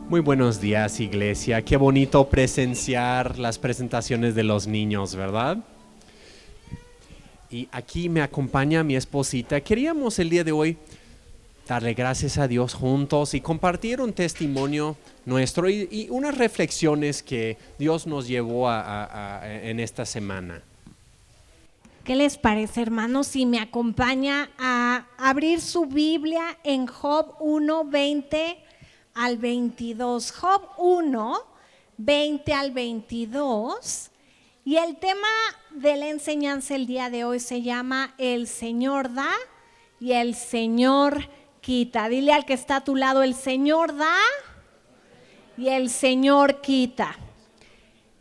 Muy buenos días, iglesia. Qué bonito presenciar las presentaciones de los niños, ¿verdad? Y aquí me acompaña mi esposita. Queríamos el día de hoy darle gracias a Dios juntos y compartir un testimonio nuestro y unas reflexiones que Dios nos llevó en esta semana. ¿Qué les parece, hermanos? Si me acompaña a abrir su Biblia en Job 1, 20 al 22. Job 1, 20 al 22. Y el tema de la enseñanza el día de hoy se llama El Señor da y el Señor quita. Dile al que está a tu lado, el Señor da y el Señor quita.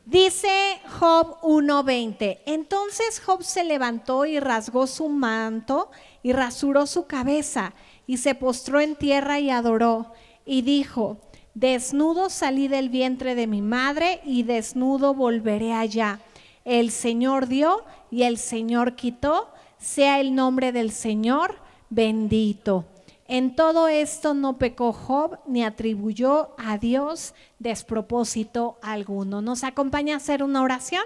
Dice Job 1:20, entonces Job se levantó y rasgó su manto y rasuró su cabeza y se postró en tierra y adoró y dijo, desnudo salí del vientre de mi madre y desnudo volveré allá. El Señor dio y el Señor quitó, sea el nombre del Señor bendito. En todo esto no pecó Job ni atribuyó a Dios despropósito alguno. ¿Nos acompaña a hacer una oración?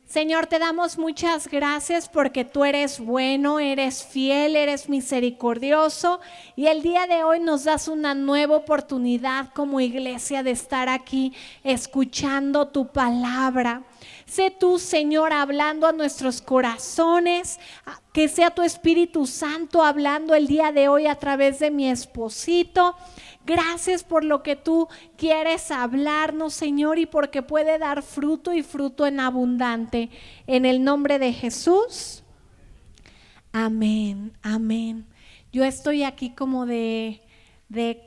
Señor, te damos muchas gracias porque tú eres bueno, eres fiel, eres misericordioso y el día de hoy nos das una nueva oportunidad como iglesia de estar aquí escuchando tu palabra. Sé tú, Señor, hablando a nuestros corazones, que sea tu Espíritu Santo hablando el día de hoy a través de mi esposito. Gracias por lo que tú quieres hablarnos, Señor, y porque puede dar fruto y fruto en abundante. En el nombre de Jesús, amén, amén. Yo estoy aquí como de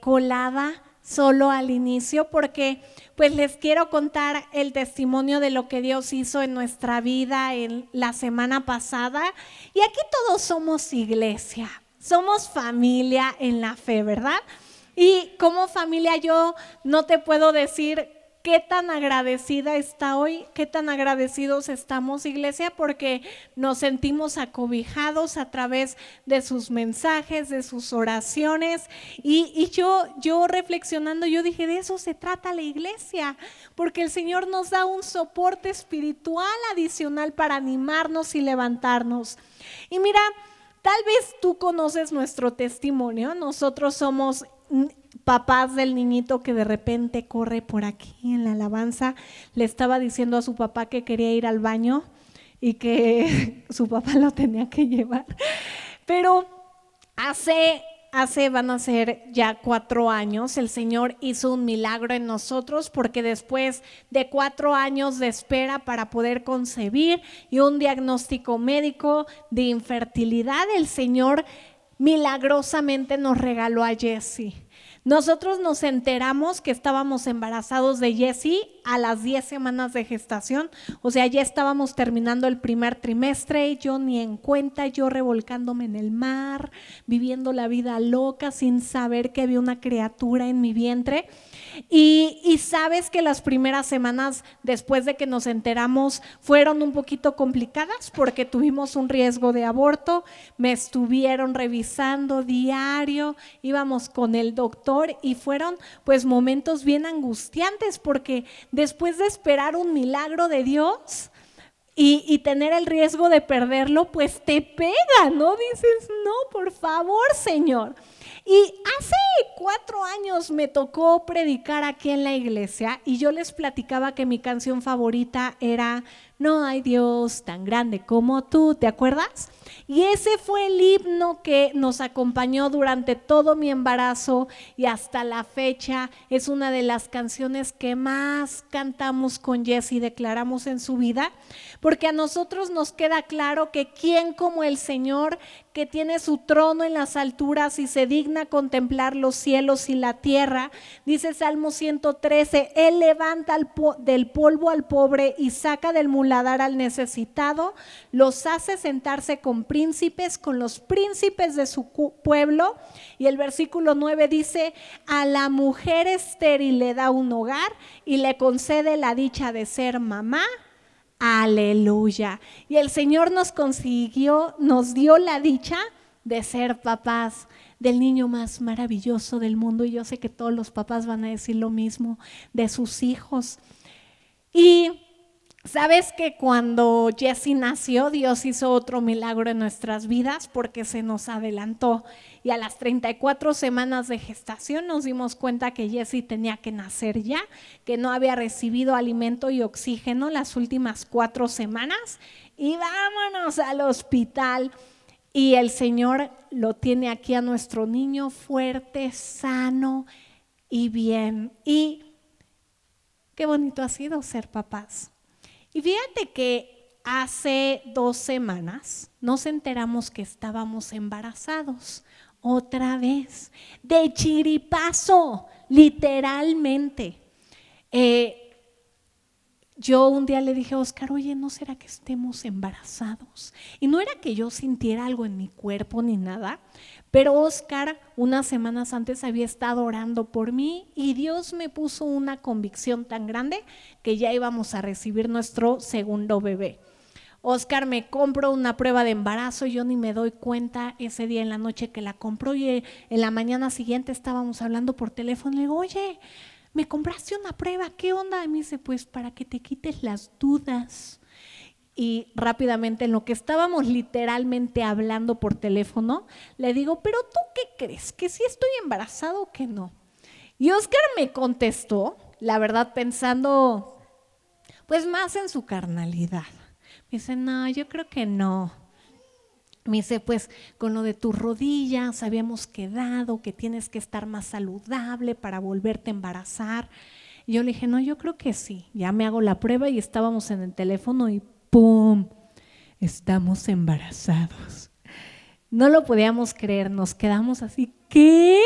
colada solo al inicio porque pues les quiero contar el testimonio de lo que Dios hizo en nuestra vida en la semana pasada. Y aquí todos somos iglesia, somos familia en la fe, ¿verdad? Y como familia yo no te puedo decir qué tan agradecida está hoy, qué tan agradecidos estamos, iglesia, porque nos sentimos acobijados a través de sus mensajes, de sus oraciones. Y yo reflexionando, yo dije, de eso se trata la iglesia, porque el Señor nos da un soporte espiritual adicional para animarnos y levantarnos. Y mira, tal vez tú conoces nuestro testimonio, nosotros somos papás del niñito que de repente corre por aquí en la alabanza. Le estaba diciendo a su papá que quería ir al baño y que su papá lo tenía que llevar. Pero van a ser ya 4 años, el Señor hizo un milagro en nosotros porque después de 4 años de espera para poder concebir y un diagnóstico médico de infertilidad, el Señor milagrosamente nos regaló a Jessie. Nosotros nos enteramos que estábamos embarazados de Jessie a las 10 semanas de gestación, o sea, ya estábamos terminando el primer trimestre, yo ni en cuenta, yo revolcándome en el mar, viviendo la vida loca sin saber que había una criatura en mi vientre. Y sabes que las primeras semanas después de que nos enteramos fueron un poquito complicadas porque tuvimos un riesgo de aborto, me estuvieron revisando diario, íbamos con el doctor y fueron pues momentos bien angustiantes porque después de esperar un milagro de Dios y tener el riesgo de perderlo, pues te pega, ¿no? Dices, no, por favor, Señor. Y hace 4 años me tocó predicar aquí en la iglesia y yo les platicaba que mi canción favorita era No hay Dios tan grande como tú, ¿te acuerdas? Y ese fue el himno que nos acompañó durante todo mi embarazo y hasta la fecha es una de las canciones que más cantamos con Jessie y declaramos en su vida, porque a nosotros nos queda claro que quién como el Señor, que tiene su trono en las alturas y se digna contemplar los cielos y la tierra, dice Salmo 113, Él levanta del polvo al pobre y saca del muladar al necesitado, los hace sentarse con príncipes, con los príncipes de su pueblo. Y el versículo 9 dice, a la mujer estéril le da un hogar y le concede la dicha de ser mamá. Aleluya. Y el Señor nos dio la dicha de ser papás, del niño más maravilloso del mundo, y yo sé que todos los papás van a decir lo mismo de sus hijos. Y sabes que cuando Jessie nació, Dios hizo otro milagro en nuestras vidas porque se nos adelantó. Y a las 34 semanas de gestación nos dimos cuenta que Jessie tenía que nacer ya, que no había recibido alimento y oxígeno las últimas 4 semanas. Y vámonos al hospital. Y el Señor lo tiene aquí a nuestro niño fuerte, sano y bien. Y qué bonito ha sido ser papás. Y fíjate que hace 2 semanas nos enteramos que estábamos embarazados otra vez, de chiripazo, literalmente. Yo un día le dije a Oscar, oye, ¿no será que estemos embarazados? Y no era que yo sintiera algo en mi cuerpo ni nada, pero Oscar unas semanas antes había estado orando por mí y Dios me puso una convicción tan grande que ya íbamos a recibir nuestro segundo bebé. Oscar me compró una prueba de embarazo, yo ni me doy cuenta ese día en la noche que la compró, y en la mañana siguiente estábamos hablando por teléfono. Le digo, oye, me compraste una prueba, ¿qué onda? Y me dice, pues para que te quites las dudas. Y rápidamente, en lo que estábamos literalmente hablando por teléfono, le digo, pero ¿tú qué crees? ¿Que sí estoy embarazado o que no? Y Oscar me contestó, la verdad pensando pues más en su carnalidad. Me dice, no, yo creo que no. Me dice, pues con lo de tus rodillas habíamos quedado que tienes que estar más saludable para volverte a embarazar. Y yo le dije, no, yo creo que sí. Ya me hago la prueba y estábamos en el teléfono y ¡pum! Estamos embarazados. No lo podíamos creer, nos quedamos así, ¿qué?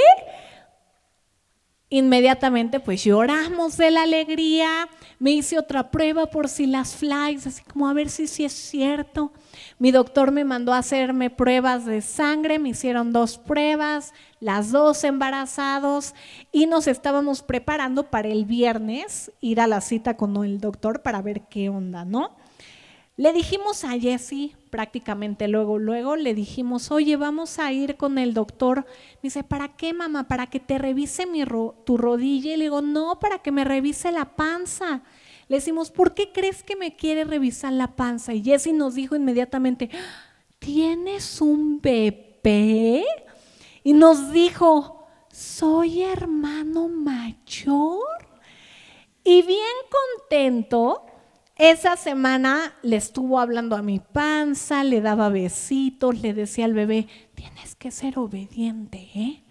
Inmediatamente pues lloramos de la alegría, me hice otra prueba por si las flies, así como a ver si es cierto. Mi doctor me mandó a hacerme pruebas de sangre, me hicieron 2 pruebas, las 2 embarazados, y nos estábamos preparando para el viernes ir a la cita con el doctor para ver qué onda, ¿no? Le dijimos a Jessie, prácticamente luego le dijimos, oye, vamos a ir con el doctor. Me dice, ¿para qué, mamá? ¿Para que te revise tu rodilla? Y le digo, no, para que me revise la panza. Le decimos, ¿por qué crees que me quiere revisar la panza? Y Jessie nos dijo inmediatamente, ¿tienes un bebé? Y nos dijo, soy hermano mayor. Y bien contento, esa semana le estuvo hablando a mi panza, le daba besitos, le decía al bebé, tienes que ser obediente, ¿eh?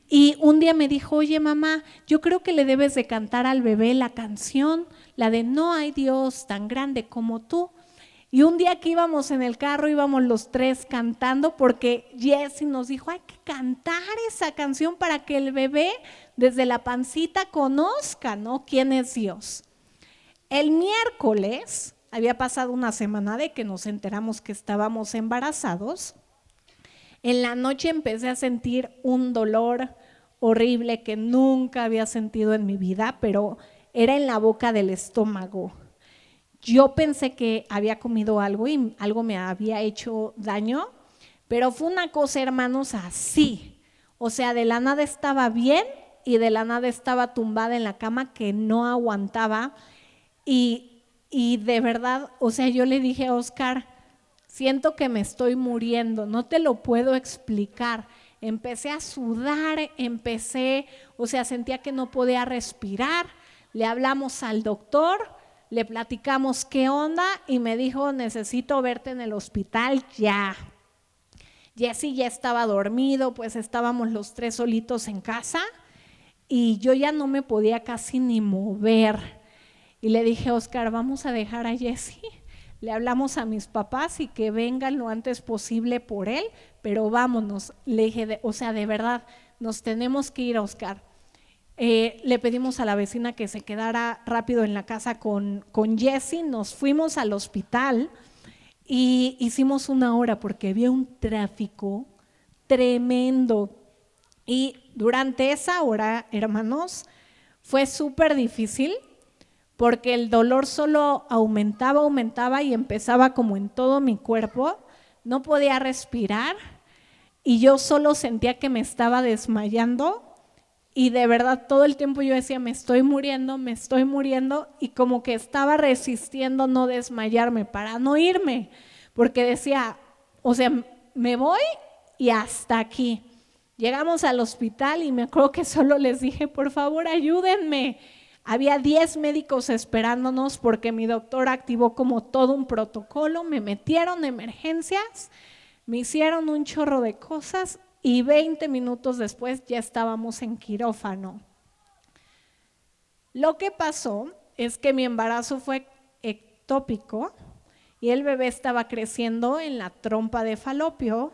Y un día me dijo, oye mamá, yo creo que le debes de cantar al bebé la canción, la de No hay Dios tan grande como tú. Y un día que íbamos en el carro, íbamos los 3 cantando, porque Jessie nos dijo, hay que cantar esa canción para que el bebé desde la pancita conozca, ¿no? ¿Quién es Dios? El miércoles, había pasado una semana de que nos enteramos que estábamos embarazados. En la noche empecé a sentir un dolor horrible que nunca había sentido en mi vida, pero era en la boca del estómago. Yo pensé que había comido algo y algo me había hecho daño, pero fue una cosa, hermanos, así. O sea, de la nada estaba bien y de la nada estaba tumbada en la cama que no aguantaba. Y de verdad, o sea, yo le dije a Oscar, siento que me estoy muriendo, no te lo puedo explicar. Empecé a sudar, o sea, sentía que no podía respirar. Le hablamos al doctor, le platicamos qué onda y me dijo, necesito verte en el hospital ya. Jessie ya estaba dormido, pues estábamos los 3 solitos en casa y yo ya no me podía casi ni mover. Y le dije, Oscar, vamos a dejar a Jessie, le hablamos a mis papás y que vengan lo antes posible por él, pero vámonos. Le dije, o sea, de verdad, nos tenemos que ir, Oscar. Le pedimos a la vecina que se quedara rápido en la casa con Jessie, nos fuimos al hospital y hicimos 1 hora porque había un tráfico tremendo. Y durante esa hora, hermanos, fue súper difícil, porque el dolor solo aumentaba y empezaba como en todo mi cuerpo, no podía respirar y yo solo sentía que me estaba desmayando. Y de verdad todo el tiempo yo decía, me estoy muriendo, y como que estaba resistiendo no desmayarme para no irme, porque decía, o sea, me voy y hasta aquí. Llegamos al hospital y me acuerdo que solo les dije, por favor, ayúdenme. Había 10 médicos esperándonos porque mi doctor activó como todo un protocolo, me metieron en emergencias, me hicieron un chorro de cosas y 20 minutos después ya estábamos en quirófano. Lo que pasó es que mi embarazo fue ectópico y el bebé estaba creciendo en la trompa de falopio.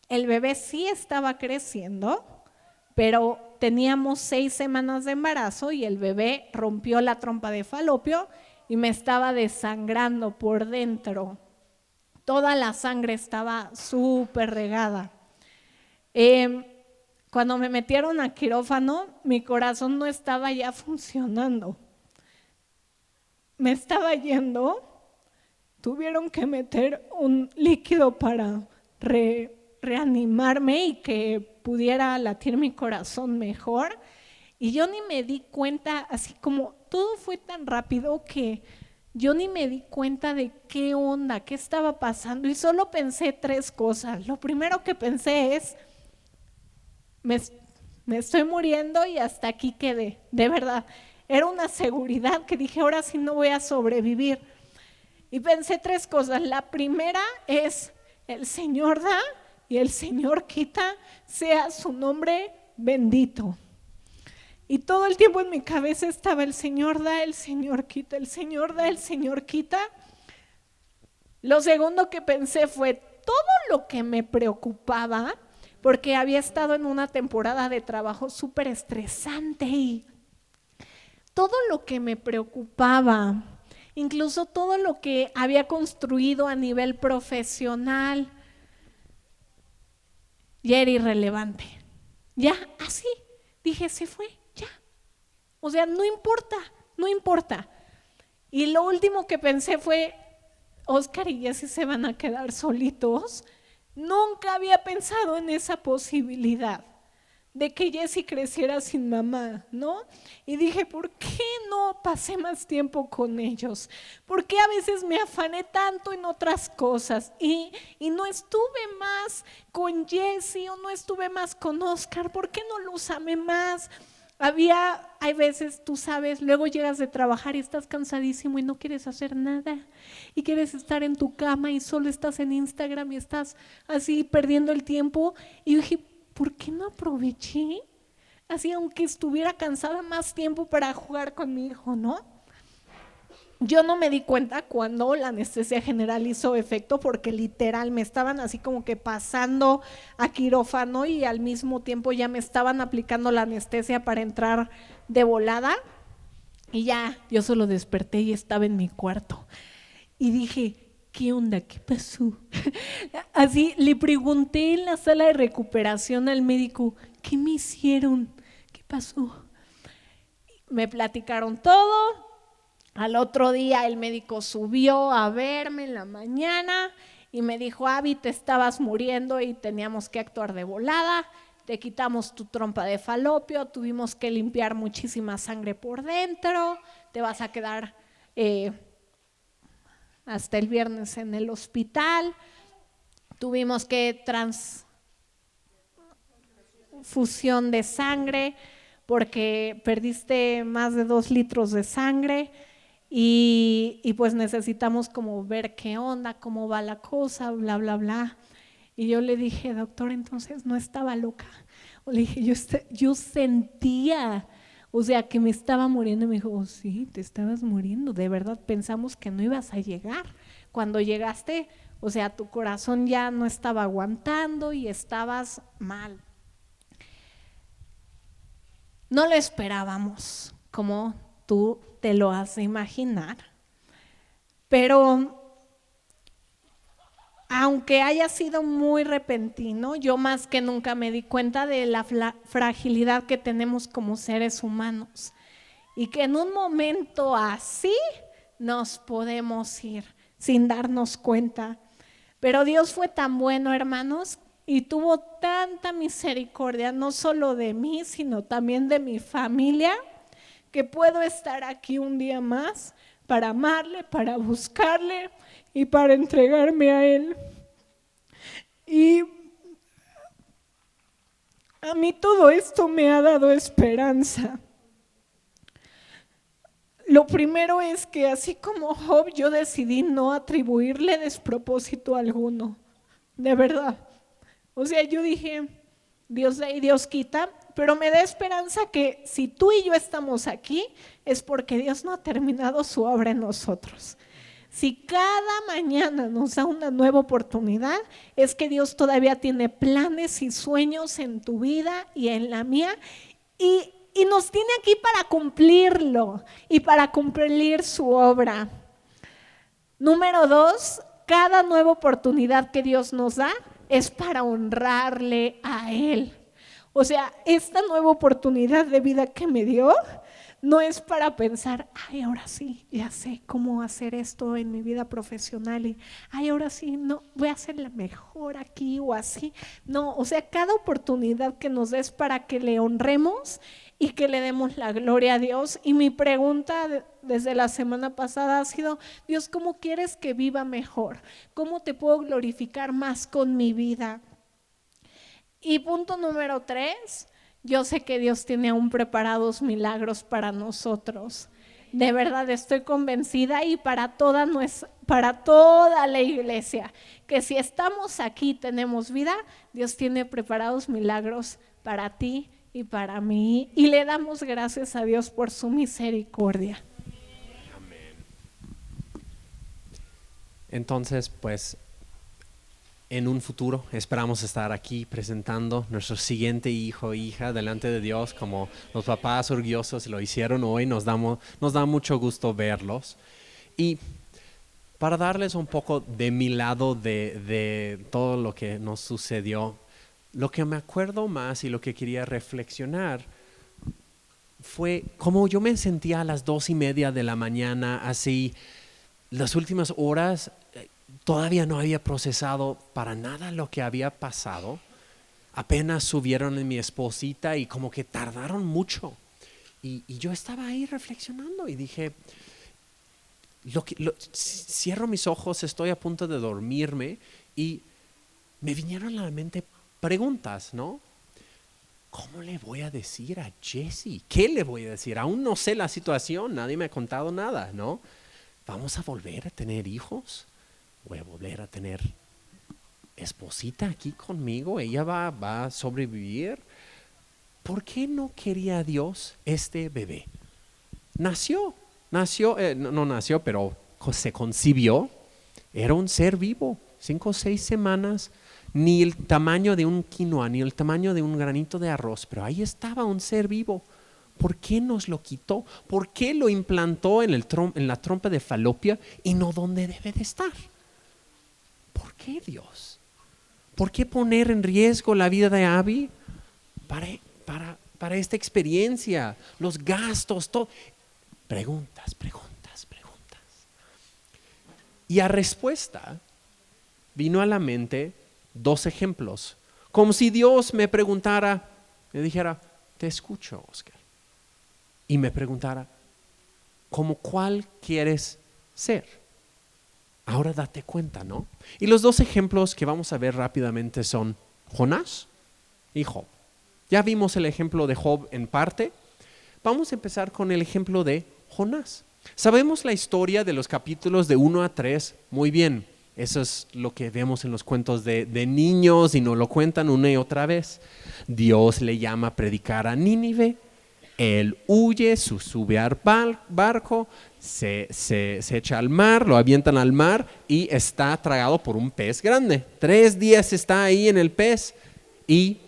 El bebé sí estaba creciendo, pero teníamos 6 semanas de embarazo y el bebé rompió la trompa de falopio y me estaba desangrando por dentro. Toda la sangre estaba súper regada. Cuando me metieron a quirófano, mi corazón no estaba ya funcionando. Me estaba yendo. Tuvieron que meter un líquido para reanimarme y que pudiera latir mi corazón mejor. Y yo ni me di cuenta, así como todo fue tan rápido que yo ni me di cuenta de qué onda, qué estaba pasando. Y solo pensé 3 cosas. Lo primero que pensé es, me estoy muriendo y hasta aquí quedé, de verdad. Era una seguridad que dije, ahora sí no voy a sobrevivir. Y pensé 3 cosas. La primera es, el Señor da y el Señor quita, sea su nombre bendito. Y todo el tiempo en mi cabeza estaba, el Señor da, el Señor quita, el Señor da, el Señor quita. Lo segundo que pensé fue, todo lo que me preocupaba, porque había estado en una temporada de trabajo súper estresante y todo lo que me preocupaba, incluso todo lo que había construido a nivel profesional, ya era irrelevante. Ya, así, dije, se fue, ya. O sea, no importa, no importa. Y lo último que pensé fue, Oscar y Jessy se van a quedar solitos. Nunca había pensado en esa posibilidad de que Jessy creciera sin mamá, ¿no? Y dije, ¿por qué no pasé más tiempo con ellos? ¿Por qué a veces me afané tanto en otras cosas? Y no estuve más con Jessy o no estuve más con Oscar. ¿Por qué no los amé más? Hay veces, tú sabes, luego llegas de trabajar y estás cansadísimo y no quieres hacer nada y quieres estar en tu cama y solo estás en Instagram y estás así perdiendo el tiempo. Y yo dije, ¿por qué no aproveché? Así, aunque estuviera cansada, más tiempo para jugar con mi hijo, ¿no? Yo no me di cuenta cuando la anestesia general hizo efecto, porque literal me estaban así como que pasando a quirófano y al mismo tiempo ya me estaban aplicando la anestesia para entrar de volada. Y ya, yo solo desperté y estaba en mi cuarto. Y dije, ¿qué onda? ¿Qué pasó? Así le pregunté en la sala de recuperación al médico, ¿qué me hicieron? ¿Qué pasó? Me platicaron todo. Al otro día el médico subió a verme en la mañana y me dijo, Abby, te estabas muriendo y teníamos que actuar de volada. Te quitamos tu trompa de falopio, tuvimos que limpiar muchísima sangre por dentro, te vas a quedar hasta el viernes en el hospital. Tuvimos que transfusión de sangre porque perdiste más de 2 litros de sangre. Y pues necesitamos como ver qué onda, cómo va la cosa, bla, bla, bla. Y yo le dije, doctor, entonces no estaba loca. O le dije, yo sentía, o sea, que me estaba muriendo. Y me dijo, oh, sí, te estabas muriendo. De verdad pensamos que no ibas a llegar. Cuando llegaste, o sea, tu corazón ya no estaba aguantando y estabas mal. No lo esperábamos, como tú te lo has de imaginar, pero aunque haya sido muy repentino, yo más que nunca me di cuenta de la fragilidad que tenemos como seres humanos y que en un momento así nos podemos ir sin darnos cuenta. Pero Dios fue tan bueno, hermanos, y tuvo tanta misericordia, no solo de mí, sino también de mi familia, que puedo estar aquí un día más para amarle, para buscarle y para entregarme a Él. Y a mí todo esto me ha dado esperanza. Lo primero es que así como Job, yo decidí no atribuirle despropósito alguno, de verdad. O sea, yo dije, Dios da y Dios quita, pero me da esperanza que si tú y yo estamos aquí, es porque Dios no ha terminado su obra en nosotros. Si cada mañana nos da una nueva oportunidad, es que Dios todavía tiene planes y sueños en tu vida y en la mía, y nos tiene aquí para cumplirlo y para cumplir su obra. Número 2, cada nueva oportunidad que Dios nos da es para honrarle a Él. O sea, esta nueva oportunidad de vida que me dio no es para pensar, ay, ahora sí, ya sé cómo hacer esto en mi vida profesional y, ay, ahora sí, no, voy a ser la mejor aquí o así. No, o sea, cada oportunidad que nos des para que le honremos y que le demos la gloria a Dios. Y mi pregunta desde la semana pasada ha sido, Dios, ¿cómo quieres que viva mejor? ¿Cómo te puedo glorificar más con mi vida? Y punto número 3, yo sé que Dios tiene aún preparados milagros para nosotros. De verdad estoy convencida y para toda la iglesia, que si estamos aquí, tenemos vida, Dios tiene preparados milagros para ti y para mí. Y le damos gracias a Dios por su misericordia. Amén. Entonces, pues, en un futuro esperamos estar aquí presentando nuestro siguiente hijo o hija delante de Dios, como los papás orgullosos lo hicieron hoy. Nos da mucho gusto verlos. Y para darles un poco de mi lado de todo lo que nos sucedió, lo que me acuerdo más y lo que quería reflexionar fue cómo yo me sentía a las 2:30 de la mañana, así, las últimas horas. Todavía no había procesado para nada lo que había pasado. Apenas subieron en mi esposita y como que tardaron mucho. Y yo estaba ahí reflexionando y dije, cierro mis ojos, estoy a punto de dormirme y me vinieron a la mente preguntas, ¿no? ¿Cómo le voy a decir a Jesse? ¿Qué le voy a decir? Aún no sé la situación, nadie me ha contado nada, ¿no? ¿Vamos a volver a tener hijos? ¿Voy a volver a tener esposita aquí conmigo? ¿Ella va a sobrevivir? ¿Por qué no quería Dios este bebé? Nació, no nació, pero se concibió. Era un ser vivo, 5 o 6 semanas, ni el tamaño de un quinoa, ni el tamaño de un granito de arroz, pero ahí estaba un ser vivo. ¿Por qué nos lo quitó? ¿Por qué lo implantó en la trompa de Falopia y no donde debe de estar? ¿Por qué, Dios? ¿Por qué poner en riesgo la vida de Abby para esta experiencia? Los gastos, todo. Preguntas. Y a respuesta vino a la mente 2 ejemplos. Como si Dios me dijera, te escucho, Oscar. Y me preguntara, ¿cómo cuál quieres ser? Ahora date cuenta, ¿no? Y los 2 ejemplos que vamos a ver rápidamente son Jonás y Job. Ya vimos el ejemplo de Job en parte. Vamos a empezar con el ejemplo de Jonás. Sabemos la historia de los capítulos de 1 a 3 muy bien. Eso es lo que vemos en los cuentos de niños y nos lo cuentan una y otra vez. Dios le llama a predicar a Nínive. Él huye, sube al barco, se echa al mar, lo avientan al mar y está tragado por un pez grande. 3 días está ahí en el pez y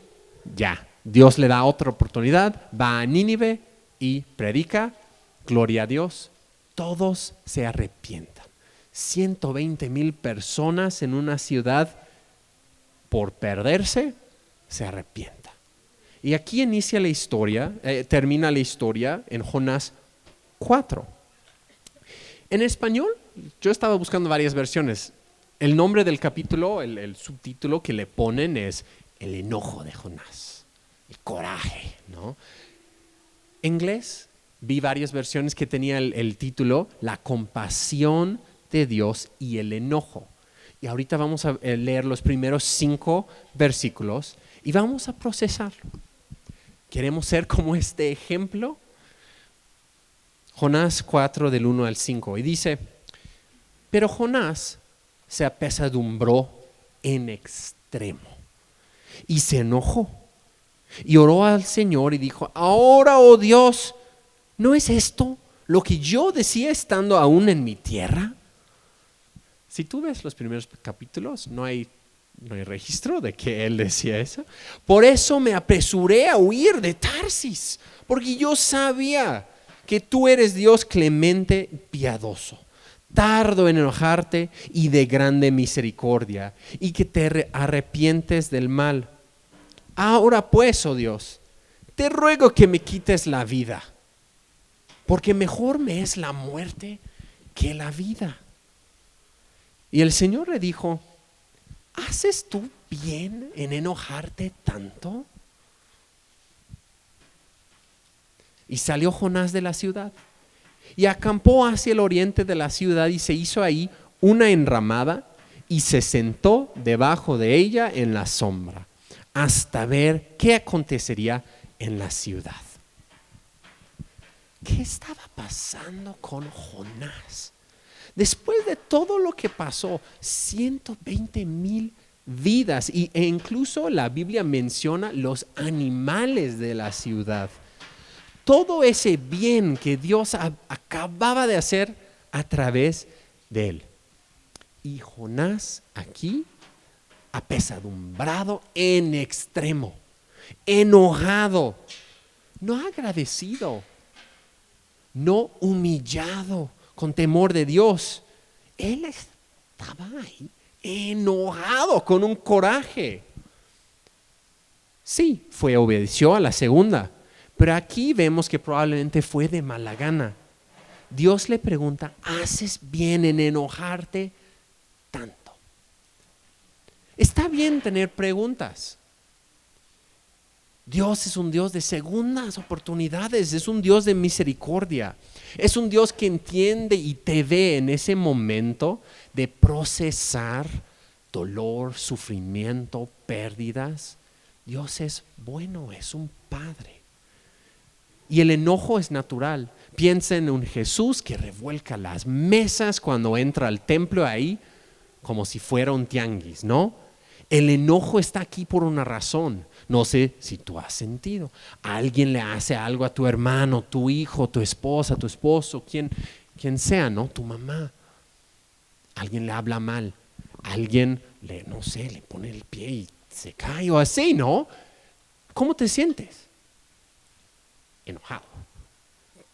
ya. Dios le da otra oportunidad, va a Nínive y predica, gloria a Dios. Todos se arrepientan. 120,000 personas en una ciudad por perderse se arrepientan. Y aquí inicia la historia, termina la historia en Jonás 4. En español, yo estaba buscando varias versiones. El nombre del capítulo, el subtítulo que le ponen es el enojo de Jonás, el coraje, ¿no? En inglés vi varias versiones que tenía el título La compasión de Dios y el enojo. Y ahorita vamos a leer los primeros 5 versículos y vamos a procesarlo. ¿Queremos ser como este ejemplo? Jonás 4 del 1 al 5 y dice: pero Jonás se apesadumbró en extremo y se enojó y oró al Señor y dijo: ahora, oh Dios, ¿no es esto lo que yo decía estando aún en mi tierra? Si tú ves los primeros capítulos, no hay registro de que él decía eso. Por eso me apresuré a huir de Tarsis, porque yo sabía que tú eres Dios clemente, piadoso, tardo en enojarte y de grande misericordia, y que te arrepientes del mal. Ahora pues, oh Dios, te ruego que me quites la vida, porque mejor me es la muerte que la vida. Y el Señor le dijo: ¿haces tú bien en enojarte tanto? Y salió Jonás de la ciudad y acampó hacia el oriente de la ciudad y se hizo ahí una enramada y se sentó debajo de ella en la sombra hasta ver qué acontecería en la ciudad. ¿Qué estaba pasando con Jonás? Después de todo lo que pasó, 120,000 vidas e incluso la Biblia menciona los animales de la ciudad. Todo ese bien que Dios acababa de hacer a través de él. Y Jonás aquí, apesadumbrado en extremo, enojado, no agradecido, no humillado, con temor de Dios. Él estaba ahí enojado, con un coraje. Sí, obedeció a la segunda, pero aquí vemos que probablemente fue de mala gana. Dios le pregunta: ¿haces bien en enojarte tanto? Está bien tener preguntas. Dios es un Dios de segundas oportunidades, es un Dios de misericordia, es un Dios que entiende y te ve en ese momento de procesar dolor, sufrimiento, pérdidas. Dios es bueno, es un Padre. Y el enojo es natural. Piensa en un Jesús que revuelca las mesas cuando entra al templo ahí, como si fuera un tianguis, ¿no? El enojo está aquí por una razón. No sé si tú has sentido. Alguien le hace algo a tu hermano, tu hijo, tu esposa, tu esposo, quien sea, ¿no? Tu mamá. Alguien le habla mal. Alguien le pone el pie y se cae o así, ¿no? ¿Cómo te sientes? Enojado.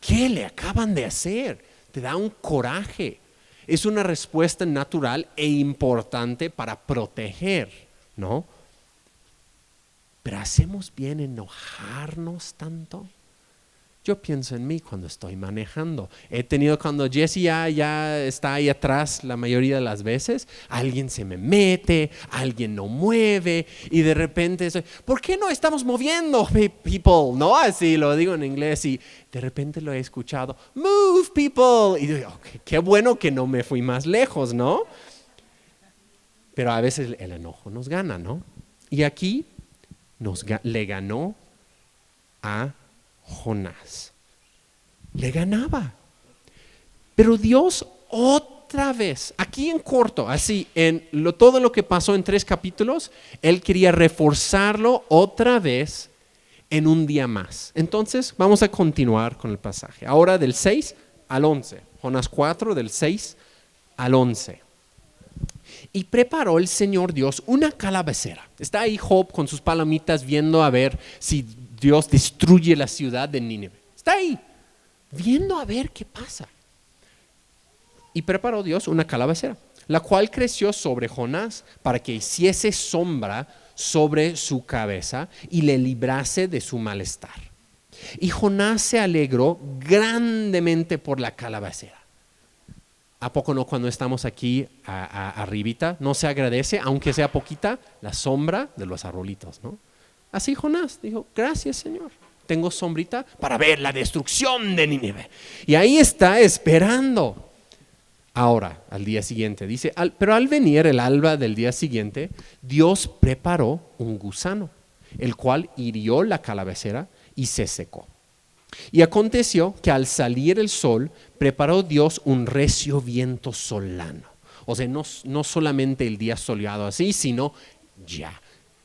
¿Qué le acaban de hacer? Te da un coraje. Es una respuesta natural e importante para proteger, ¿no? Pero ¿hacemos bien enojarnos tanto? Yo pienso en mí cuando estoy manejando. He tenido cuando Jesse ya está ahí atrás la mayoría de las veces, alguien se me mete, alguien no mueve y de repente soy: ¿por qué no estamos moviendo, people? ¿No? Así lo digo en inglés y de repente lo he escuchado: move, people. Y digo: okay, qué bueno que no me fui más lejos, ¿no? Pero a veces el enojo nos gana, ¿no? Y aquí le ganó a Jonás. Le ganaba. Pero Dios otra vez, aquí en corto, así, todo lo que pasó en 3 capítulos, Él quería reforzarlo otra vez en un día más. Entonces vamos a continuar con el pasaje. Ahora del 6 al 11. Jonás 4 del 6 al 11. Y preparó el Señor Dios una calabacera. Está ahí Job con sus palomitas viendo a ver si Dios destruye la ciudad de Nínive. Está ahí, viendo a ver qué pasa. Y preparó Dios una calabacera, la cual creció sobre Jonás para que hiciese sombra sobre su cabeza y le librase de su malestar. Y Jonás se alegró grandemente por la calabacera. ¿A poco no cuando estamos aquí arribita? No se agradece, aunque sea poquita, la sombra de los arbolitos, ¿no? Así Jonás dijo, gracias Señor, tengo sombrita para ver la destrucción de Nínive. Y ahí está esperando. Ahora, al día siguiente, dice, pero al venir el alba del día siguiente, Dios preparó un gusano, el cual hirió la calabacera y se secó. Y aconteció que al salir el sol, preparó Dios un recio viento solano. O sea, no solamente el día soleado así, sino ya.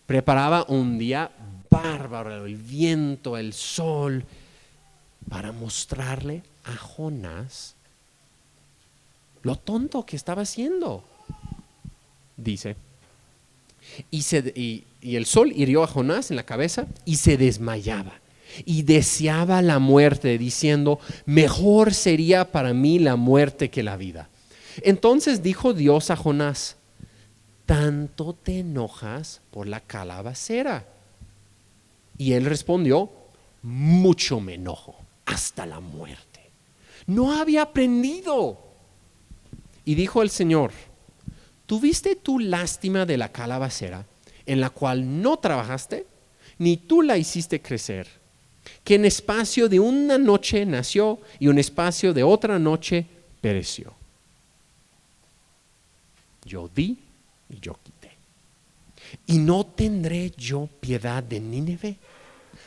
Preparaba un día bárbaro, el viento, el sol, para mostrarle a Jonás lo tonto que estaba haciendo. Dice, y el sol hirió a Jonás en la cabeza y se desmayaba. Y deseaba la muerte, diciendo, mejor sería para mí la muerte que la vida. Entonces dijo Dios a Jonás, ¿tanto te enojas por la calabacera? Y él respondió, mucho me enojo, hasta la muerte. No había aprendido. Y dijo el Señor, ¿tuviste tú lástima de la calabacera, en la cual no trabajaste, ni tú la hiciste crecer? Que en espacio de una noche nació y un espacio de otra noche pereció. Yo di y yo quité. ¿Y no tendré yo piedad de Nínive,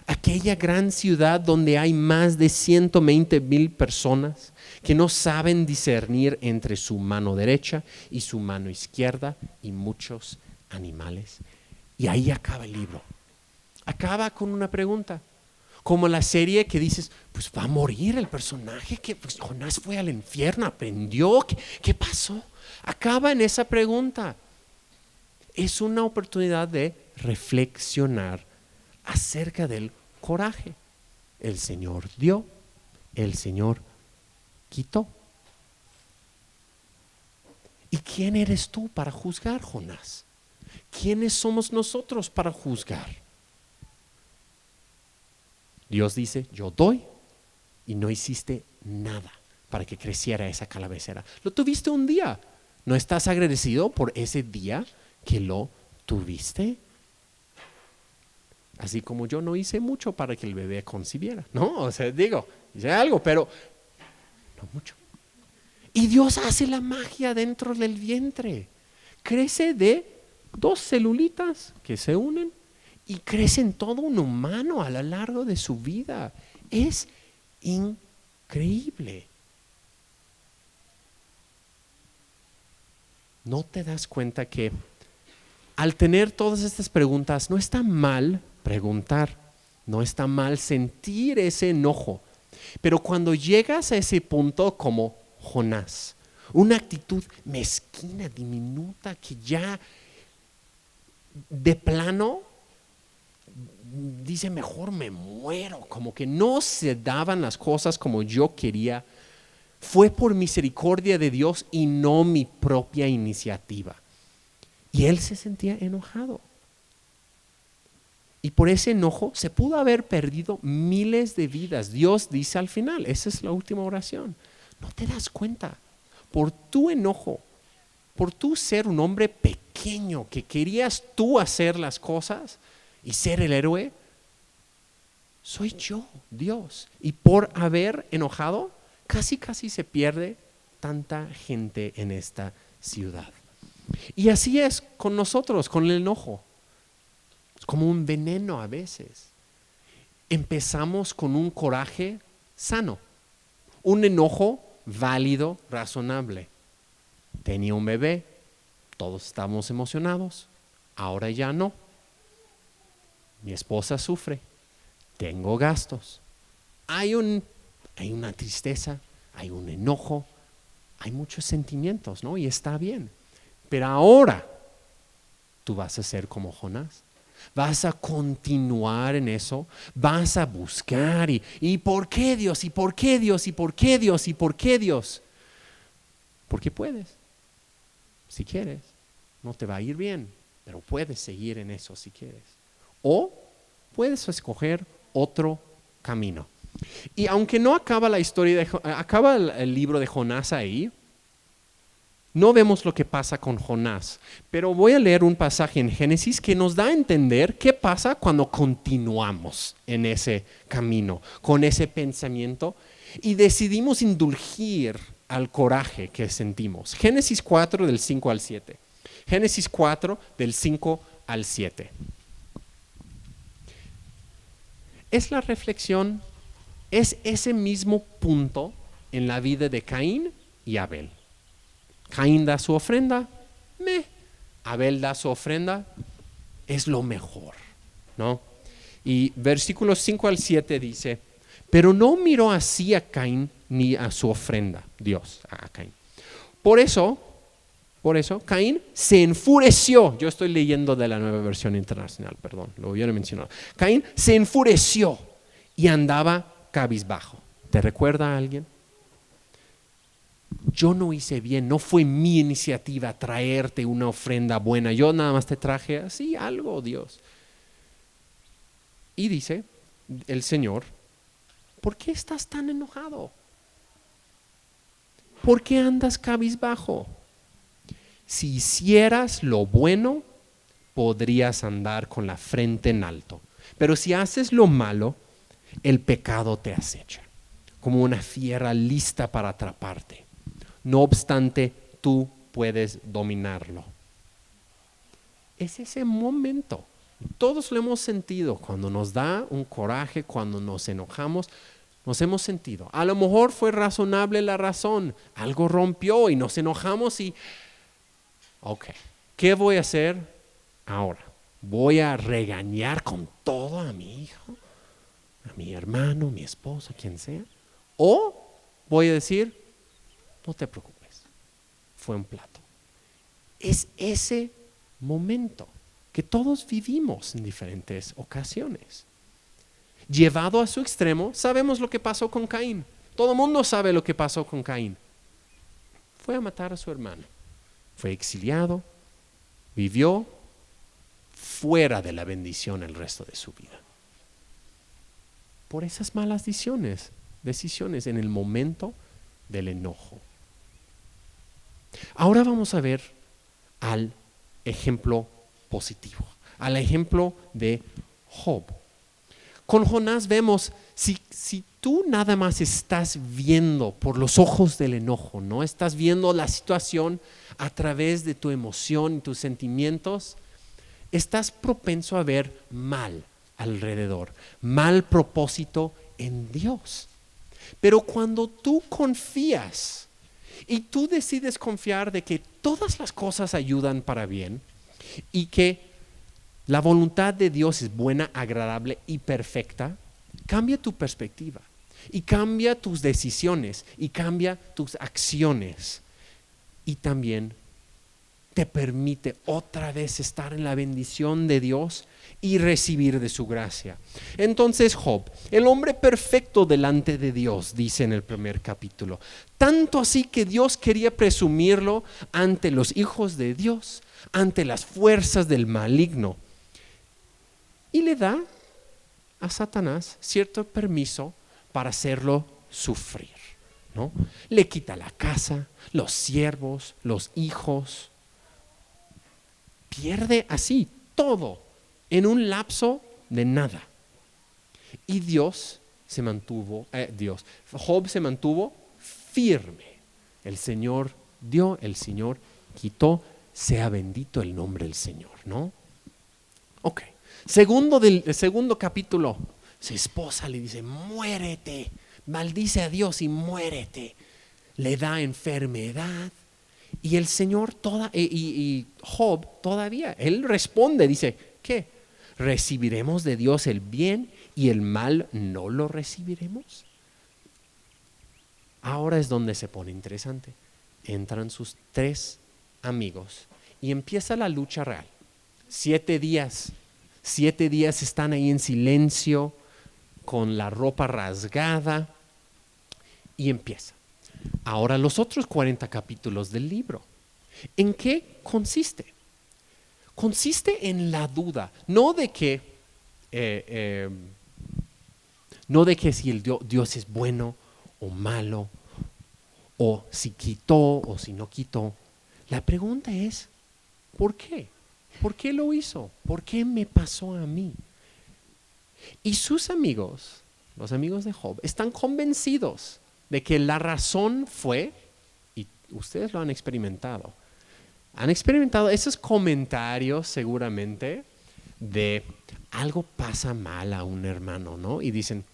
aquella gran ciudad donde hay más de 120,000 personas que no saben discernir entre su mano derecha y su mano izquierda y muchos animales? Y ahí acaba el libro. Acaba con una pregunta. Como la serie que dices, pues va a morir el personaje, que pues, Jonás fue al infierno, aprendió, ¿qué pasó? Acaba en esa pregunta. Es una oportunidad de reflexionar acerca del coraje. El Señor dio, el Señor quitó. ¿Y quién eres tú para juzgar, Jonás? ¿Quiénes somos nosotros para juzgar? Dios dice, yo doy y no hiciste nada para que creciera esa calabacera. Lo tuviste un día. ¿No estás agradecido por ese día que lo tuviste? Así como yo no hice mucho para que el bebé concibiera, ¿no? O sea, digo, hice algo, pero no mucho. Y Dios hace la magia dentro del vientre. Crece de 2 celulitas que se unen y crece en todo un humano a lo largo de su vida. Es increíble. ¿No te das cuenta que al tener todas estas preguntas, no está mal preguntar, no está mal sentir ese enojo? Pero cuando llegas a ese punto como Jonás, una actitud mezquina, diminuta, que ya de plano dice, mejor me muero, como que no se daban las cosas como yo quería, fue por misericordia de Dios y no mi propia iniciativa. Y él se sentía enojado. Y por ese enojo se pudo haber perdido miles de vidas. Dios dice al final, esa es la última oración, no te das cuenta, por tu enojo, por tu ser un hombre pequeño que querías tú hacer las cosas y ser el héroe, soy yo, Dios. Y por haber enojado, casi se pierde tanta gente en esta ciudad. Y así es con nosotros, con el enojo. Es como un veneno a veces. Empezamos con un coraje sano, un enojo válido, razonable. Tenía un bebé, todos estábamos emocionados, ahora ya no. Mi esposa sufre, tengo gastos. Hay una tristeza, hay un enojo, hay muchos sentimientos, ¿no? Y está bien. Pero ahora tú vas a ser como Jonás. Vas a continuar en eso, vas a buscar y ¿por qué Dios? ¿Y por qué Dios? ¿Y por qué Dios? ¿Y por qué Dios? Porque puedes, si quieres. No te va a ir bien, pero puedes seguir en eso si quieres. O puedes escoger otro camino. Y aunque no acaba la historia, acaba el libro de Jonás ahí, No vemos lo que pasa con Jonás, pero voy a leer un pasaje en Génesis que nos da a entender qué pasa cuando continuamos en ese camino, con ese pensamiento y decidimos indulgir al coraje que sentimos. Génesis 4 del 5 al 7. Génesis 4 del 5 al 7. Es la reflexión, es ese mismo punto en la vida de Caín y Abel. Caín da su ofrenda, Abel da su ofrenda, es lo mejor, ¿no? Y versículos 5 al 7 dice, pero no miró así a Caín ni a su ofrenda, Dios, a Caín. Por eso, Caín se enfureció. Yo estoy leyendo de la Nueva Versión Internacional, perdón, lo hubiera mencionado. Caín se enfureció y andaba cabizbajo. ¿Te recuerda a alguien? Yo no hice bien, no fue mi iniciativa traerte una ofrenda buena, yo nada más te traje así algo, Dios. Y dice el Señor, ¿por qué estás tan enojado? ¿Por qué andas cabizbajo? Si hicieras lo bueno, podrías andar con la frente en alto. Pero si haces lo malo, el pecado te acecha, como una fiera lista para atraparte. No obstante, tú puedes dominarlo. Es ese momento. Todos lo hemos sentido cuando nos da un coraje, cuando nos enojamos, nos hemos sentido. A lo mejor fue razonable la razón, algo rompió y nos enojamos y, ok, ¿qué voy a hacer ahora? ¿Voy a regañar con todo a mi hijo, a mi hermano, mi esposa, quien sea? ¿O voy a decir, no te preocupes, fue un plato? Es ese momento que todos vivimos en diferentes ocasiones. Llevado a su extremo, sabemos lo que pasó con Caín. Todo el mundo sabe lo que pasó con Caín. Fue a matar a su hermano. Fue exiliado, vivió fuera de la bendición el resto de su vida. Por esas malas decisiones en el momento del enojo. Ahora vamos a ver al ejemplo positivo, al ejemplo de Job. Con Jonás vemos, si tú nada más estás viendo por los ojos del enojo, ¿no? Estás viendo la situación a través de tu emoción y tus sentimientos, estás propenso a ver mal alrededor, mal propósito en Dios. Pero cuando tú confías y tú decides confiar de que todas las cosas ayudan para bien y que la voluntad de Dios es buena, agradable y perfecta, cambia tu perspectiva y cambia tus decisiones y cambia tus acciones y también te permite otra vez estar en la bendición de Dios y recibir de su gracia. Entonces Job, el hombre perfecto delante de Dios, dice en el primer capítulo, tanto así que Dios quería presumirlo ante los hijos de Dios, ante las fuerzas del maligno. Y le da a Satanás cierto permiso para hacerlo sufrir, ¿no? Le quita la casa, los siervos, los hijos. Pierde así todo en un lapso de nada. Y Job se mantuvo firme. El Señor dio, el Señor quitó, sea bendito el nombre del Señor, ¿no? Ok. Segundo capítulo, su esposa le dice, muérete, maldice a Dios y muérete. Le da enfermedad. Y el Señor, y Job todavía, él responde, dice, ¿qué? ¿Recibiremos de Dios el bien y el mal no lo recibiremos? Ahora es donde se pone interesante. Entran sus 3 amigos y empieza la lucha real. 7 días están ahí en silencio, con la ropa rasgada, y empieza. Ahora los otros 40 capítulos del libro. ¿En qué consiste? Consiste en la duda, no de que si el Dios es bueno o malo, o si quitó o si no quitó. La pregunta es, ¿por qué? ¿Por qué lo hizo? ¿Por qué me pasó a mí? Y sus amigos, los amigos de Job, están convencidos de que la razón fue, y ustedes lo han experimentado esos comentarios seguramente de algo pasa mal a un hermano, ¿no? Y dicen,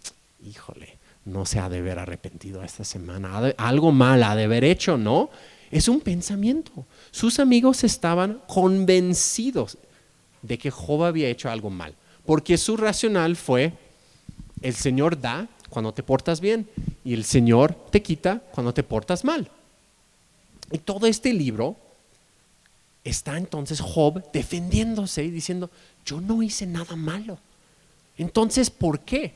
híjole, no se ha de haber arrepentido esta semana, algo mal ha de haber hecho, ¿no? Es un pensamiento. Sus amigos estaban convencidos de que Job había hecho algo mal, porque su racional fue, el Señor da cuando te portas bien y el Señor te quita cuando te portas mal. Y todo este libro está entonces Job defendiéndose y diciendo, yo no hice nada malo. Entonces, ¿por qué?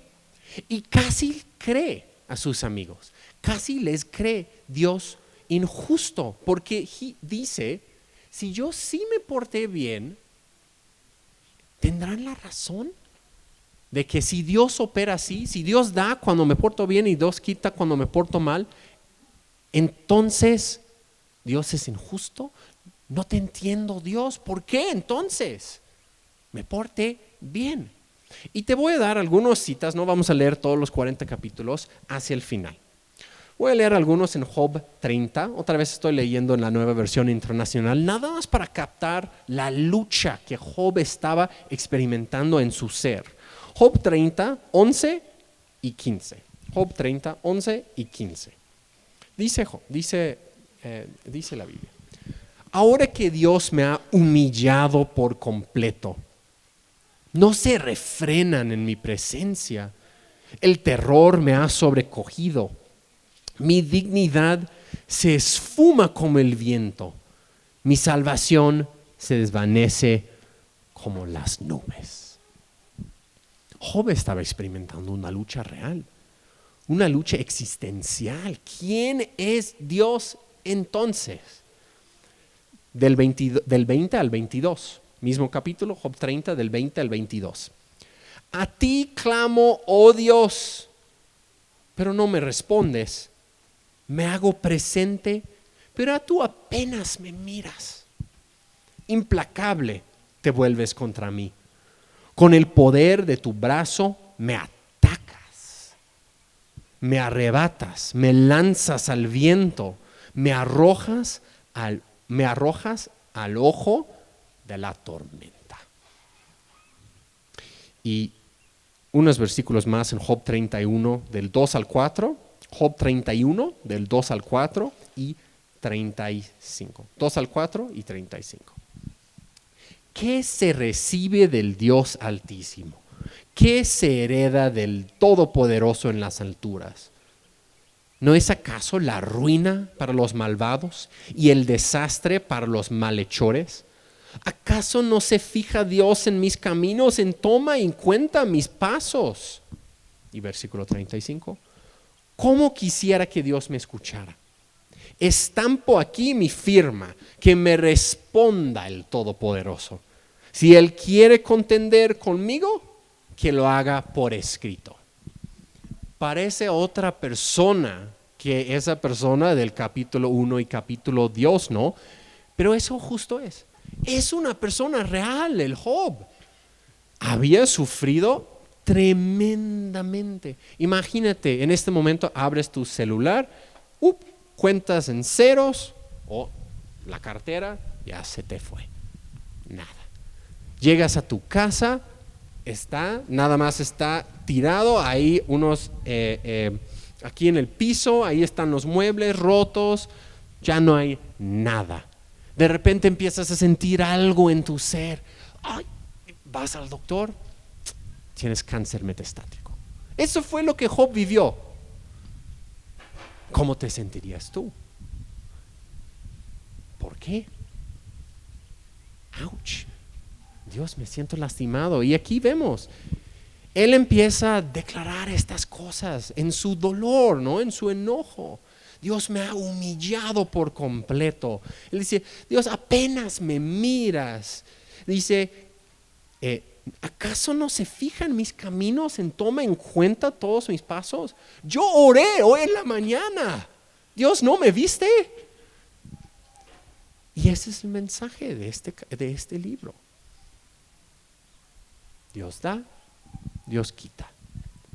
Y casi cree a sus amigos, casi les cree Dios injusto, porque dice, si yo sí me porté bien, ¿tendrán la razón de que si Dios opera así, si Dios da cuando me porto bien y Dios quita cuando me porto mal, entonces Dios es injusto? No te entiendo, Dios. ¿Por qué entonces? Me porté bien. Y te voy a dar algunas citas, no vamos a leer todos los 40 capítulos hacia el final. Voy a leer algunos en Job 30, otra vez estoy leyendo en la Nueva Versión Internacional, nada más para captar la lucha que Job estaba experimentando en su ser. Job 30, 11 y 15. Job 30, 11 y 15. Dice la Biblia. Ahora que Dios me ha humillado por completo, no se refrenan en mi presencia. El terror me ha sobrecogido. Mi dignidad se esfuma como el viento. Mi salvación se desvanece como las nubes. Job estaba experimentando una lucha real, una lucha existencial. ¿Quién es Dios entonces? Del 20 al 22, mismo capítulo, Job 30, del 20 al 22. A ti clamo, oh Dios, pero no me respondes. Me hago presente, pero tú apenas me miras. Implacable te vuelves contra mí. Con el poder de tu brazo me atacas, me arrebatas, me lanzas al viento, me arrojas al ojo de la tormenta. Y unos versículos más en Job 31 del 2 al 4, Job 31 del 2 al 4 y 35. 2 al 4 y 35. ¿Qué se recibe del Dios Altísimo? ¿Qué se hereda del Todopoderoso en las alturas? ¿No es acaso la ruina para los malvados y el desastre para los malhechores? ¿Acaso no se fija Dios en mis caminos, toma en cuenta mis pasos? Y versículo 35. ¿Cómo quisiera que Dios me escuchara? Estampo aquí mi firma, que me responda el Todopoderoso. Si Él quiere contender conmigo, que lo haga por escrito. Parece otra persona que esa persona del capítulo 1 y capítulo 2, ¿no? Pero eso justo es. Es una persona real, el Job. Había sufrido tremendamente. Imagínate, en este momento abres tu celular, cuentas en ceros, la cartera ya se te fue. Nada. Llegas a tu casa, nada más está tirado ahí aquí en el piso, ahí están los muebles rotos, ya no hay nada. De repente empiezas a sentir algo en tu ser. Ay, vas al doctor, tienes cáncer metastático. Eso fue lo que Job vivió. ¿Cómo te sentirías tú? ¿Por qué? ¡Auch! Dios, me siento lastimado. Y aquí vemos, él empieza a declarar estas cosas en su dolor, ¿no? En su enojo. Dios me ha humillado por completo. Él dice, Dios, apenas me miras. Dice, ¿acaso no se fija en mis caminos, toma en cuenta todos mis pasos? Yo oré hoy en la mañana. Dios, ¿no me viste? Y ese es el mensaje de este libro. Dios da, Dios quita.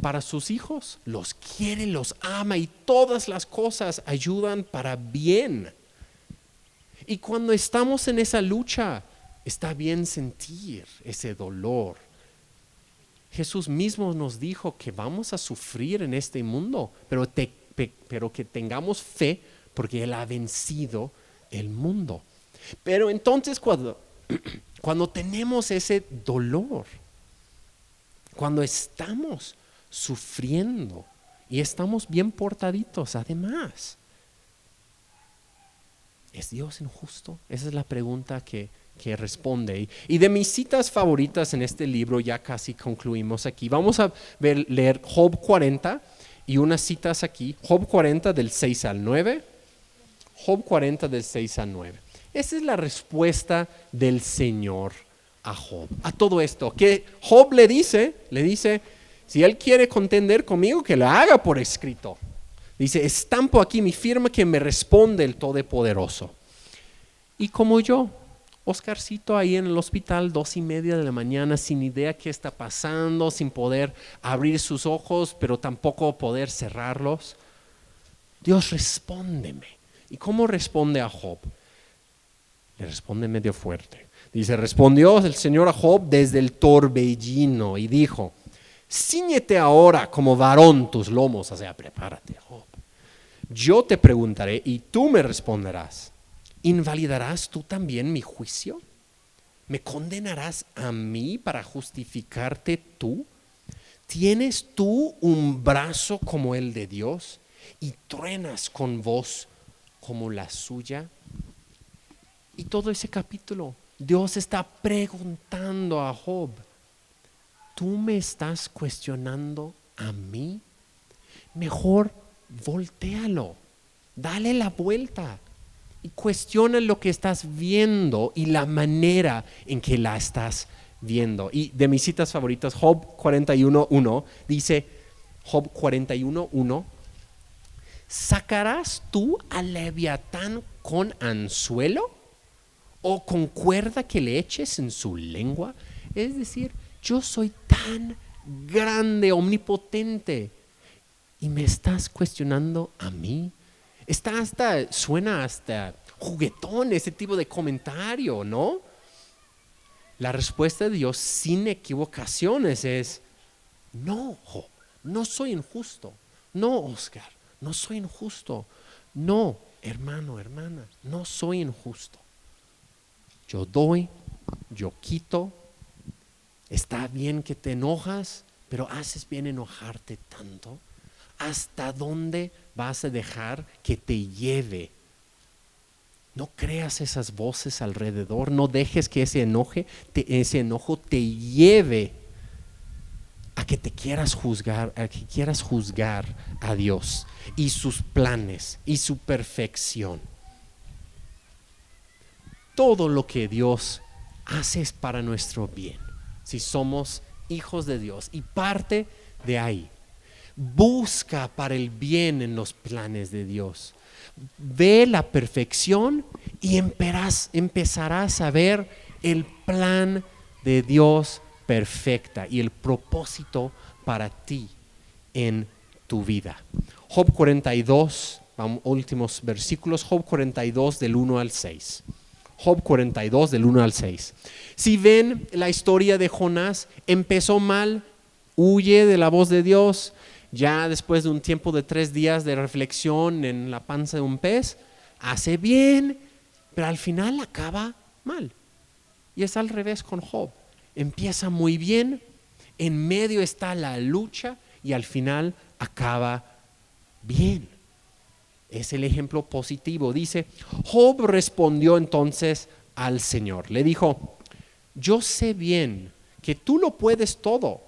Para sus hijos, los quiere, los ama y todas las cosas ayudan para bien. Y cuando estamos en esa lucha, está bien sentir ese dolor. Jesús mismo nos dijo que vamos a sufrir en este mundo, pero que tengamos fe porque Él ha vencido el mundo. Pero entonces cuando tenemos ese dolor, cuando estamos sufriendo y estamos bien portaditos, además, ¿es Dios injusto? Esa es la pregunta que responde. Y de mis citas favoritas en este libro, ya casi concluimos aquí. Vamos a leer Job 40 y unas citas aquí. Job 40 del 6 al 9. Job 40 del 6 al 9. Esa es la respuesta del Señor a Job, a todo esto. Que Job le dice, si él quiere contender conmigo, que lo haga por escrito. Dice, estampo aquí mi firma que me responde el Todopoderoso. Y como yo, Oscarcito ahí en el hospital, 2:30 de la mañana, sin idea qué está pasando, sin poder abrir sus ojos, pero tampoco poder cerrarlos. Dios, respóndeme. ¿Y cómo responde a Job? Le responde medio fuerte. Dice, respondió el Señor a Job desde el torbellino y dijo, cíñete ahora como varón tus lomos, o sea, prepárate, Job. Yo te preguntaré y tú me responderás. ¿Invalidarás tú también mi juicio? ¿Me condenarás a mí para justificarte tú? ¿Tienes tú un brazo como el de Dios y truenas con voz como la suya? Y todo ese capítulo, Dios está preguntando a Job, ¿tú me estás cuestionando a mí? Mejor voltéalo, dale la vuelta y cuestiona lo que estás viendo y la manera en que la estás viendo. Y de mis citas favoritas, Job 41:1 dice, Job 41:1, ¿sacarás tú al Leviatán con anzuelo o con cuerda que le eches en su lengua? Es decir, yo soy tan grande, omnipotente, y me estás cuestionando a mí. Suena hasta juguetón ese tipo de comentario, ¿no? La respuesta de Dios sin equivocaciones es, no, Job, no soy injusto. No, Oscar, no soy injusto. No, hermano, hermana, no soy injusto. Yo doy, yo quito. Está bien que te enojas, pero haces bien enojarte tanto. ¿Hasta dónde vas a dejar que te lleve? No creas esas voces alrededor, no dejes que ese enojo te lleve a que te quieras juzgar, a que quieras juzgar a Dios y sus planes y su perfección. Todo lo que Dios hace es para nuestro bien, si somos hijos de Dios, y parte de ahí. Busca para el bien en los planes de Dios. Ve la perfección y empezarás a ver el plan de Dios perfecta y el propósito para ti en tu vida. Job 42, últimos versículos, Job 42 del 1 al 6. Job 42 del 1 al 6. Si ven la historia de Jonás, empezó mal, huye de la voz de Dios. Ya después de un tiempo de 3 días de reflexión en la panza de un pez, hace bien, pero al final acaba mal. Y es al revés con Job. Empieza muy bien, en medio está la lucha y al final acaba bien. Es el ejemplo positivo. Dice, Job respondió entonces al Señor. Le dijo, yo sé bien que tú lo puedes todo,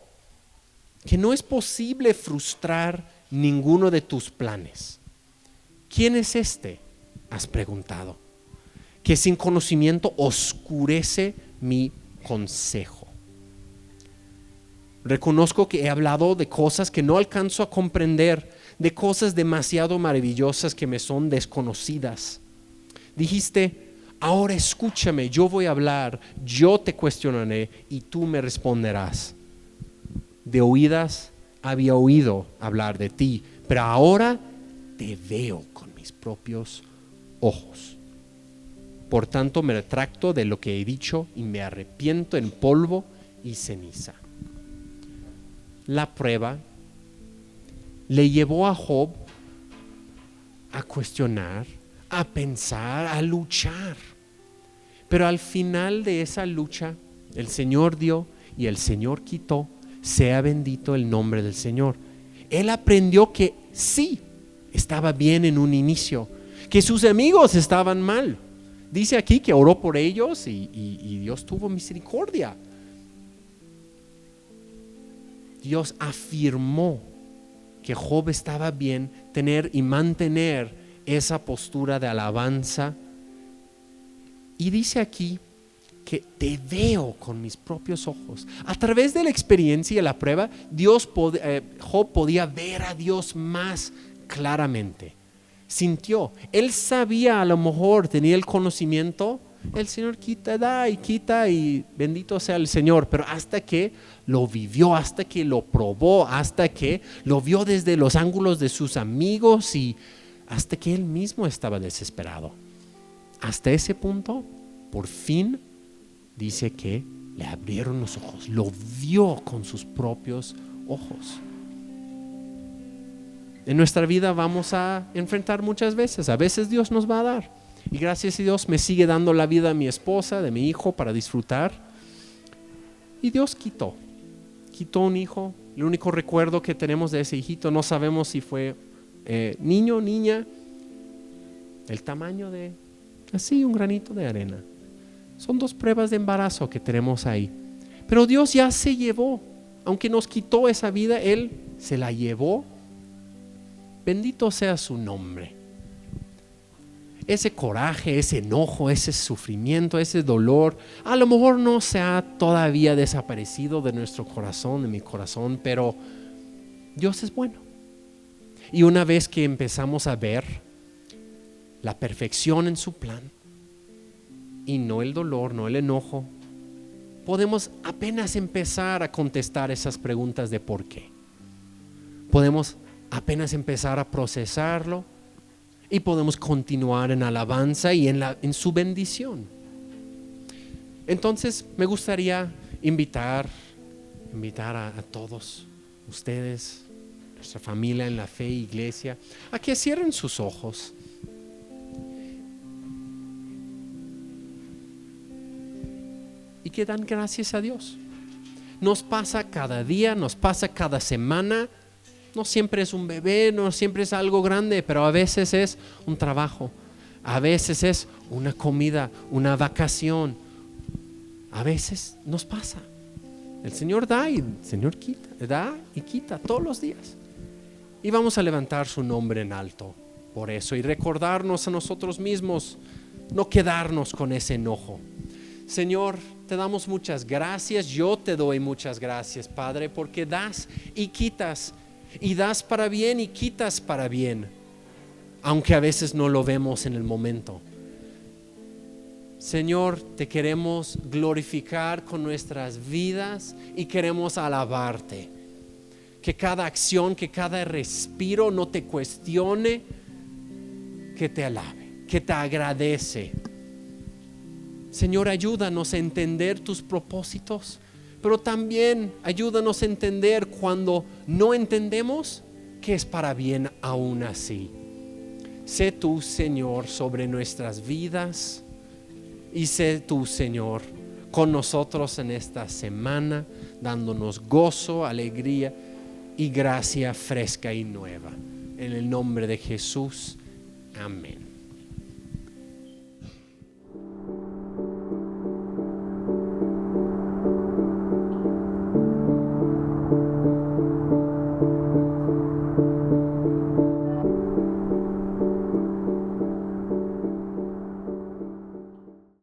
que no es posible frustrar ninguno de tus planes. ¿Quién es este? Has preguntado, que sin conocimiento oscurece mi consejo. Reconozco que he hablado de cosas que no alcanzo a comprender, de cosas demasiado maravillosas que me son desconocidas. Dijiste, Ahora escúchame, yo voy a hablar, yo te cuestionaré y tú me responderás. De oídas había oído hablar de ti, pero ahora te veo con mis propios ojos. Por tanto, me retracto de lo que he dicho y me arrepiento en polvo y ceniza. La prueba le llevó a Job a cuestionar, a pensar, a luchar. Pero al final de esa lucha, el Señor dio y el Señor quitó. Sea bendito el nombre del Señor. Él aprendió que sí, estaba bien en un inicio, que sus amigos estaban mal. Dice aquí que oró por ellos y Dios tuvo misericordia. Dios afirmó que Job estaba bien tener y mantener esa postura de alabanza. Y dice aquí que te veo con mis propios ojos. A través de la experiencia y la prueba, Job podía ver a Dios más claramente. Sintió, él sabía, a lo mejor tenía el conocimiento, el Señor da y quita y bendito sea el Señor, pero hasta que lo vivió, hasta que lo probó, hasta que lo vio desde los ángulos de sus amigos y hasta que él mismo estaba desesperado. Hasta ese punto, por fin, dice que le abrieron los ojos, lo vio con sus propios ojos. En nuestra vida vamos a enfrentar muchas veces, a veces Dios nos va a dar. Y gracias a Dios me sigue dando la vida a mi esposa, de mi hijo para disfrutar. Y Dios quitó un hijo. El único recuerdo que tenemos de ese hijito, no sabemos si fue niño o niña, el tamaño de así un granito de arena. Son 2 pruebas de embarazo que tenemos ahí. Pero Dios ya se llevó, aunque nos quitó esa vida, Él se la llevó. Bendito sea su nombre. Ese coraje, ese enojo, ese sufrimiento, ese dolor, a lo mejor no se ha todavía desaparecido de nuestro corazón, de mi corazón, pero Dios es bueno. Y una vez que empezamos a ver la perfección en su plan, y no el dolor, no el enojo, podemos apenas empezar a contestar esas preguntas de por qué. Podemos apenas empezar a procesarlo y podemos continuar en alabanza y en su bendición. Entonces me gustaría invitar a todos ustedes, nuestra familia en la fe, iglesia, a que cierren sus ojos y que dan gracias a Dios. Nos pasa cada día, nos pasa cada semana. No siempre es un bebé, no siempre es algo grande, pero a veces es un trabajo, a veces es una comida, una vacación. A veces nos pasa. El Señor da y el Señor quita, da y quita todos los días. Y vamos a levantar su nombre en alto por eso y recordarnos a nosotros mismos, no quedarnos con ese enojo. Señor, te damos muchas gracias, yo te doy muchas gracias, Padre, porque das y quitas. Y das para bien y quitas para bien, aunque a veces no lo vemos en el momento. Señor, te queremos glorificar con nuestras vidas y queremos alabarte. Que cada acción, que cada respiro no te cuestione, que te alabe, que te agradece. Señor, ayúdanos a entender tus propósitos, pero también ayúdanos a entender cuando no entendemos que es para bien aún así. Sé tú, Señor, sobre nuestras vidas y sé tú, Señor, con nosotros en esta semana, dándonos gozo, alegría y gracia fresca y nueva. En el nombre de Jesús, amén.